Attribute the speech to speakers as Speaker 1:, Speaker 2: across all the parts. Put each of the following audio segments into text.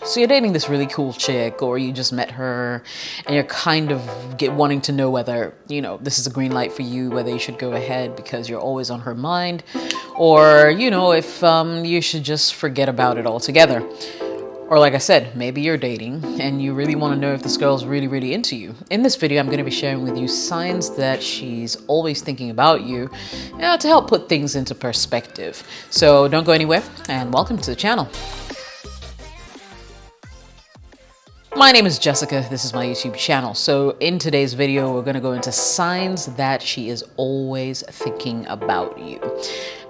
Speaker 1: So you're dating this really cool chick, or you just met her and you're kind of wanting to know whether, this is a green light for you, whether you should go ahead because you're always on her mind, or, if you should just forget about it altogether. Or like I said, maybe you're dating and you really want to know if this girl's really, really into you. In this video, I'm going to be sharing with you signs that she's always thinking about you, to help put things into perspective. So don't go anywhere and welcome to the channel. My name is Jessica, this is my YouTube channel. So in today's video, we're gonna go into signs that she is always thinking about you.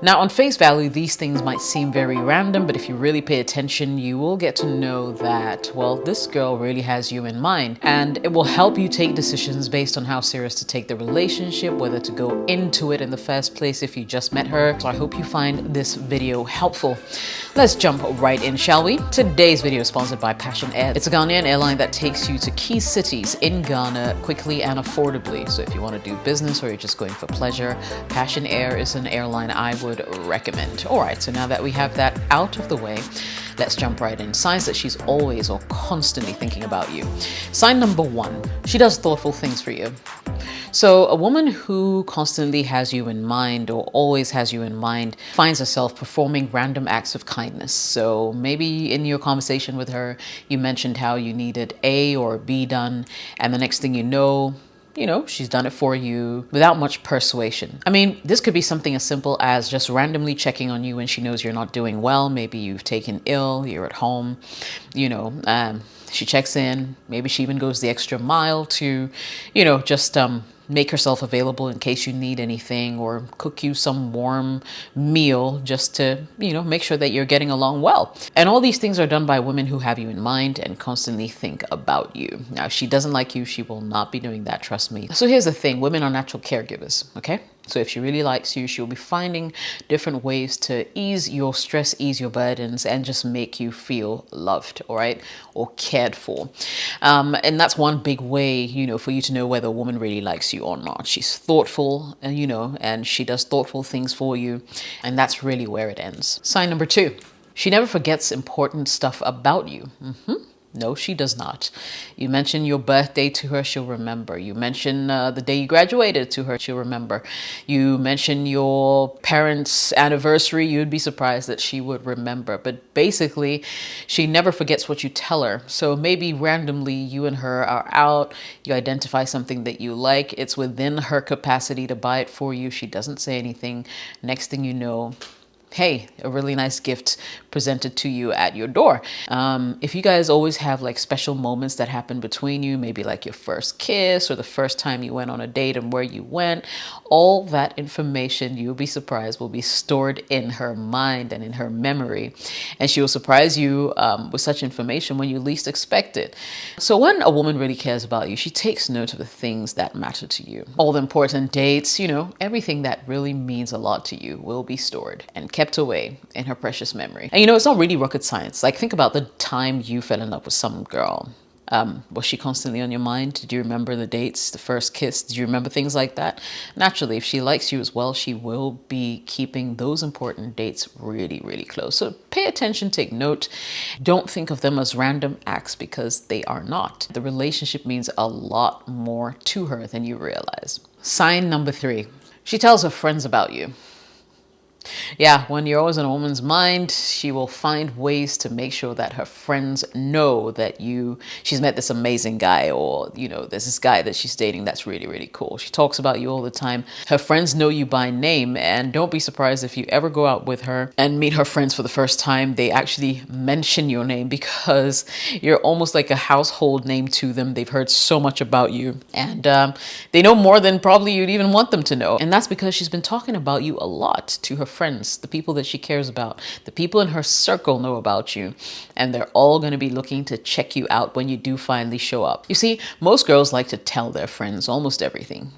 Speaker 1: Now on face value, these things might seem very random, but if you really pay attention, you will get to know that, well, this girl really has you in mind, and it will help you take decisions based on how serious to take the relationship, whether to go into it in the first place if you just met her. So I hope you find this video helpful. Let's jump right in, shall we? Today's video is sponsored by Passion Air. It's a Ghanaian airline that takes you to key cities in Ghana quickly and affordably. So if you want to do business or you're just going for pleasure, Passion Air is an airline I would recommend. All right, so now that we have that out of the way, let's jump right in. Signs that she's always or constantly thinking about you. Sign number one, she does thoughtful things for you. So a woman who constantly has you in mind or always has you in mind finds herself performing random acts of kindness. So maybe in your conversation with her, you mentioned how you needed A or B done, and the next thing you know, she's done it for you without much persuasion. I mean, this could be something as simple as just randomly checking on you when she knows you're not doing well. Maybe you've taken ill, you're at home, she checks in. Maybe she even goes the extra mile to, just make herself available in case you need anything, or cook you some warm meal just to, make sure that you're getting along well. And all these things are done by women who have you in mind and constantly think about you. Now, if she doesn't like you, she will not be doing that, trust me. So here's the thing, women are natural caregivers, okay? So if she really likes you, she'll be finding different ways to ease your stress, ease your burdens, and just make you feel loved, all right, or cared for. And that's one big way, for you to know whether a woman really likes you or not. She's thoughtful, and she does thoughtful things for you, and that's really where it ends. Sign number two, she never forgets important stuff about you. No, she does not. You mention your birthday to her, she'll remember. You mention the day you graduated to her, she'll remember. You mention your parents' anniversary, you'd be surprised that she would remember. But basically, she never forgets what you tell her. So maybe randomly you and her are out, you identify something that you like, it's within her capacity to buy it for you. She doesn't say anything. Next thing you know, hey, a really nice gift presented to you at your door. If you guys always have like special moments that happen between you, maybe like your first kiss or the first time you went on a date and where you went, all that information, you'll be surprised, will be stored in her mind and in her memory. And she will surprise you with such information when you least expect it. So when a woman really cares about you, she takes note of the things that matter to you. All the important dates, everything that really means a lot to you will be stored and kept away in her precious memory. And it's not really rocket science. Like, think about the time you fell in love with some girl. Was she constantly on your mind? Did you remember the dates, the first kiss? Did you remember things like that? Naturally, if she likes you as well, she will be keeping those important dates really, really close. So pay attention, take note. Don't think of them as random acts, because they are not. The relationship means a lot more to her than you realize. Sign number three, she tells her friends about you. Yeah, when you're always in a woman's mind, she will find ways to make sure that her friends know that she's met this amazing guy, or, there's this guy that she's dating that's really, really cool. She talks about you all the time. Her friends know you by name, and don't be surprised if you ever go out with her and meet her friends for the first time, they actually mention your name, because you're almost like a household name to them. They've heard so much about you, and they know more than probably you'd even want them to know. And that's because she's been talking about you a lot to her friends, the people that she cares about. The people in her circle know about you, and they're all going to be looking to check you out when you do finally show up. You see, most girls like to tell their friends almost everything.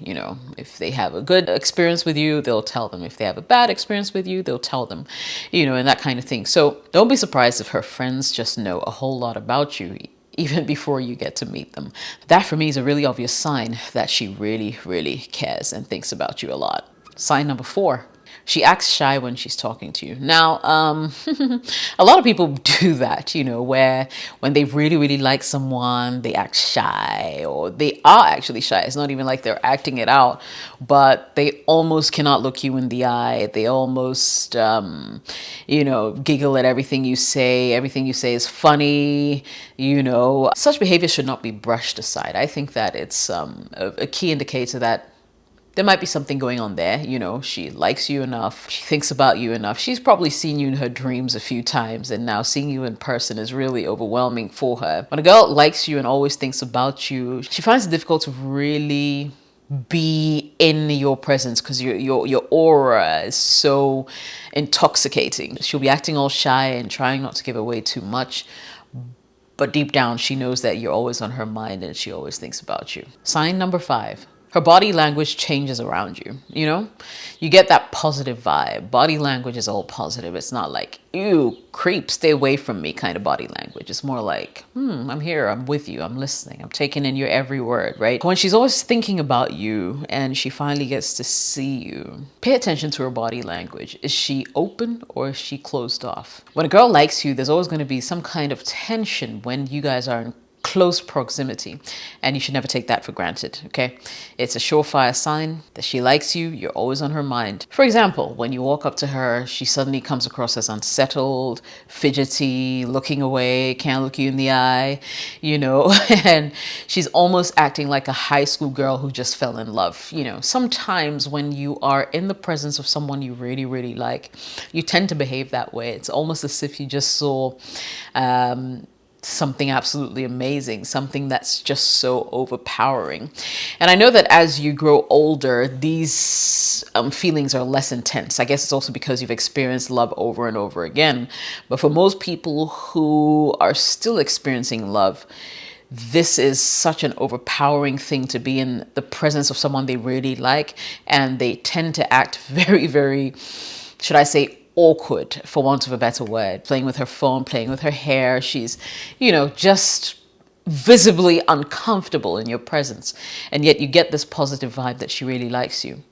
Speaker 1: If they have a good experience with you, they'll tell them. If they have a bad experience with you, they'll tell them, and that kind of thing. So don't be surprised if her friends just know a whole lot about you, even before you get to meet them. That for me is a really obvious sign that she really, really cares and thinks about you a lot. Sign number four, She acts shy when she's talking to you. Now, a lot of people do that, you know, where when they really, really like someone, they act shy, or they are actually shy. It's not even like they're acting it out, but they almost cannot look you in the eye. They almost, you know, giggle at everything you say. Everything you say is funny, you know. Such behavior should not be brushed aside. I think that it's a key indicator that there might be something going on there. You know, she likes you enough. She thinks about you enough. She's probably seen you in her dreams a few times, and now seeing you in person is really overwhelming for her. When a girl likes you and always thinks about you, she finds it difficult to really be in your presence because your aura is so intoxicating. She'll be acting all shy and trying not to give away too much, but deep down she knows that you're always on her mind and she always thinks about you. Sign number 5. Her body language changes around you, you know? You get that positive vibe. Body language is all positive. It's not like, ew, creep, stay away from me kind of body language. It's more like, I'm here, I'm with you, I'm listening, I'm taking in your every word, right? When she's always thinking about you and she finally gets to see you, pay attention to her body language. Is she open or is she closed off? When a girl likes you, there's always going to be some kind of tension when you guys are in close proximity, and you should never take that for granted. Okay, it's a surefire sign that she likes you. You're always on her mind. For example, when you walk up to her, she suddenly comes across as unsettled, fidgety, looking away, can't look you in the eye, you know, and she's almost acting like a high school girl who just fell in love. You know, sometimes when you are in the presence of someone you really, really like, you tend to behave that way. It's almost as if you just saw something absolutely amazing, something that's just so overpowering. And I know that as you grow older, these feelings are less intense. I guess it's also because you've experienced love over and over again. But for most people who are still experiencing love, this is such an overpowering thing to be in the presence of someone they really like. And they tend to act very, very, should I say, awkward, for want of a better word. Playing with her phone, playing with her hair. She's, you know, just visibly uncomfortable in your presence. And yet you get this positive vibe that she really likes you.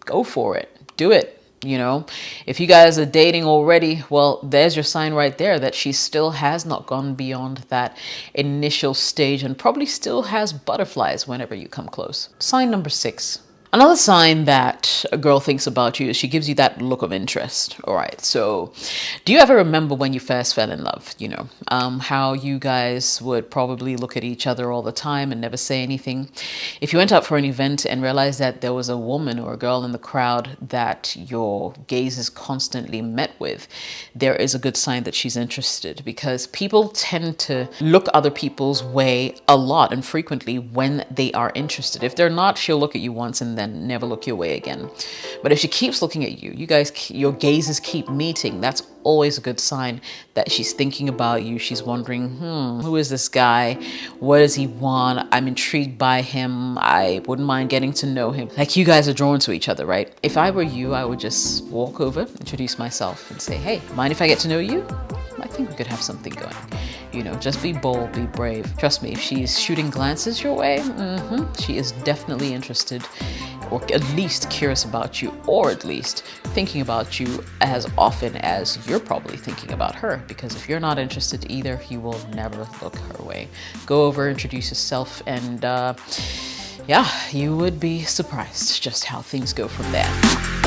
Speaker 1: Go for it. Do it. You know, if you guys are dating already, well, there's your sign right there that she still has not gone beyond that initial stage and probably still has butterflies whenever you come close. Sign number 6. Another sign that a girl thinks about you is she gives you that look of interest. All right. So do you ever remember when you first fell in love? You know, how you guys would probably look at each other all the time and never say anything. If you went out for an event and realized that there was a woman or a girl in the crowd that your gaze is constantly met with, there is a good sign that she's interested, because people tend to look other people's way a lot and frequently when they are interested. If they're not, she'll look at you once and then never look your way again. But if she keeps looking at you, your gazes keep meeting, that's always a good sign that she's thinking about you. She's wondering, who is this guy? What does he want? I'm intrigued by him. I wouldn't mind getting to know him. Like, you guys are drawn to each other, right? If I were you, I would just walk over, introduce myself and say, hey, mind if I get to know you? I think we could have something going. You know, just be bold, be brave. Trust me, if she's shooting glances your way, she is definitely interested, or at least curious about you, or at least thinking about you as often as you're probably thinking about her. Because if you're not interested either, you will never look her way. Go over, introduce yourself, and yeah, you would be surprised just how things go from there.